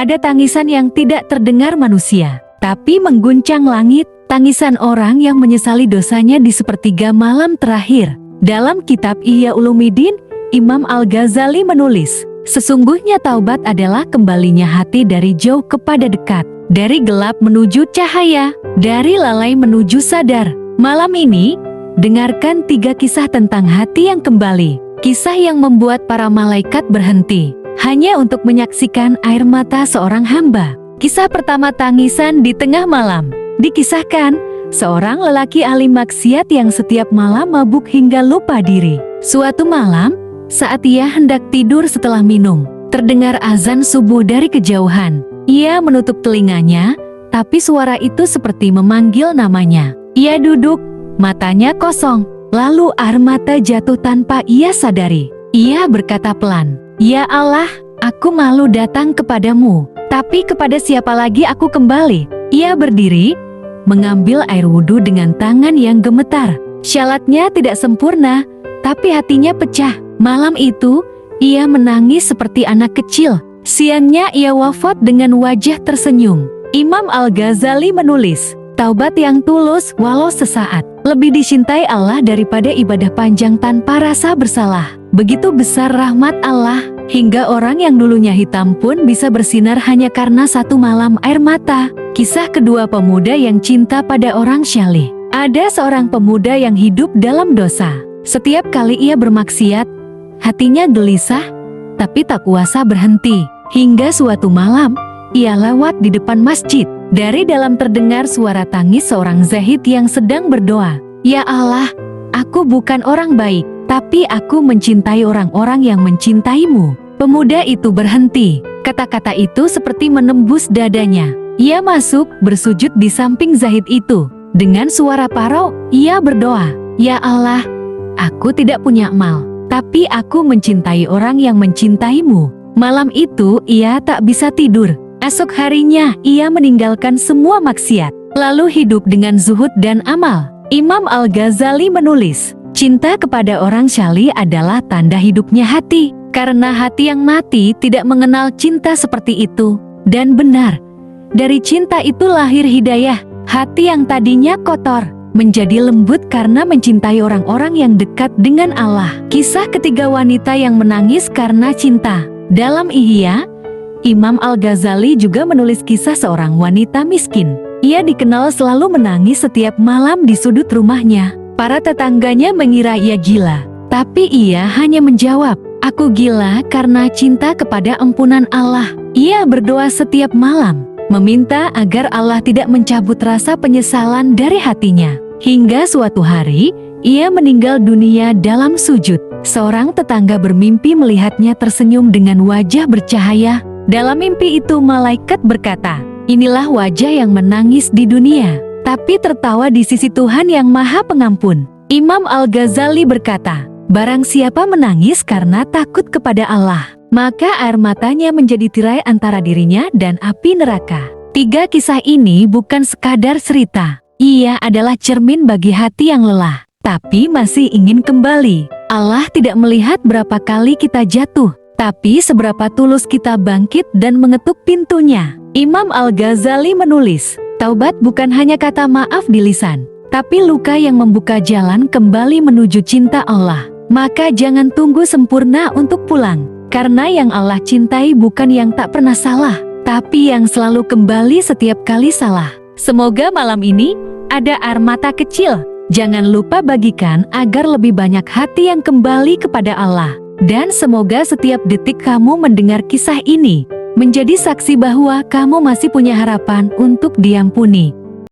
Ada tangisan yang tidak terdengar manusia, tapi mengguncang langit, tangisan orang yang menyesali dosanya di sepertiga malam terakhir. Dalam kitab Ihya Ulumuddin, Imam Al-Ghazali menulis, sesungguhnya taubat adalah kembalinya hati dari jauh kepada dekat, dari gelap menuju cahaya, dari lalai menuju sadar. Malam ini, dengarkan 3 kisah tentang hati yang kembali, kisah yang membuat para malaikat berhenti, hanya untuk menyaksikan air mata seorang hamba. Kisah pertama, tangisan di tengah malam. Dikisahkan, seorang lelaki ahli maksiat yang setiap malam mabuk hingga lupa diri. Suatu malam, saat ia hendak tidur setelah minum, terdengar azan subuh dari kejauhan. Ia menutup telinganya, tapi suara itu seperti memanggil namanya. Ia duduk, matanya kosong, lalu air mata jatuh tanpa ia sadari. Ia berkata pelan, "Ya Allah, aku malu datang kepadamu, tapi kepada siapa lagi aku kembali?" Ia berdiri, mengambil air wudhu dengan tangan yang gemetar. Syalatnya tidak sempurna, tapi hatinya pecah. Malam itu, ia menangis seperti anak kecil. Siangnya ia wafat dengan wajah tersenyum. Imam Al-Ghazali menulis, taubat yang tulus walau sesaat lebih dicintai Allah daripada ibadah panjang tanpa rasa bersalah. Begitu besar rahmat Allah, hingga orang yang dulunya hitam pun bisa bersinar hanya karena satu malam air mata. Kisah kedua, pemuda yang cinta pada orang syalih. Ada seorang pemuda yang hidup dalam dosa. Setiap kali ia bermaksiat, hatinya gelisah, tapi tak kuasa berhenti. Hingga suatu malam, ia lewat di depan masjid. Dari dalam terdengar suara tangis seorang zahid yang sedang berdoa. "Ya Allah, aku bukan orang baik, tapi aku mencintai orang-orang yang mencintaimu." Pemuda itu berhenti. Kata-kata itu seperti menembus dadanya. Ia masuk, bersujud di samping zahid itu. Dengan suara parau, ia berdoa, "Ya Allah, aku tidak punya amal, tapi aku mencintai orang yang mencintaimu." Malam itu, ia tak bisa tidur. Esok harinya, ia meninggalkan semua maksiat, lalu hidup dengan zuhud dan amal. Imam Al-Ghazali menulis, cinta kepada orang syalih adalah tanda hidupnya hati, karena hati yang mati tidak mengenal cinta seperti itu. Dan benar, dari cinta itu lahir hidayah. Hati yang tadinya kotor menjadi lembut karena mencintai orang-orang yang dekat dengan Allah. Kisah ketiga, wanita yang menangis karena cinta. Dalam Ihya, Imam Al-Ghazali juga menulis kisah seorang wanita miskin. Ia dikenal selalu menangis setiap malam di sudut rumahnya. Para tetangganya mengira ia gila, tapi ia hanya menjawab, "Aku gila karena cinta kepada ampunan Allah." Ia berdoa setiap malam, meminta agar Allah tidak mencabut rasa penyesalan dari hatinya. Hingga suatu hari, ia meninggal dunia dalam sujud. Seorang tetangga bermimpi melihatnya tersenyum dengan wajah bercahaya. Dalam mimpi itu malaikat berkata, "Inilah wajah yang menangis di dunia, tapi tertawa di sisi Tuhan yang Maha Pengampun." Imam Al-Ghazali berkata, barang siapa menangis karena takut kepada Allah, maka air matanya menjadi tirai antara dirinya dan api neraka. 3 kisah ini bukan sekadar cerita. Ia adalah cermin bagi hati yang lelah, tapi masih ingin kembali. Allah tidak melihat berapa kali kita jatuh, tapi seberapa tulus kita bangkit dan mengetuk pintunya. Imam Al-Ghazali menulis, taubat bukan hanya kata maaf di lisan, tapi luka yang membuka jalan kembali menuju cinta Allah. Maka jangan tunggu sempurna untuk pulang, karena yang Allah cintai bukan yang tak pernah salah, tapi yang selalu kembali setiap kali salah. Semoga malam ini ada air mata kecil. Jangan lupa bagikan agar lebih banyak hati yang kembali kepada Allah. Dan semoga setiap detik kamu mendengar kisah ini menjadi saksi bahwa kamu masih punya harapan untuk diampuni.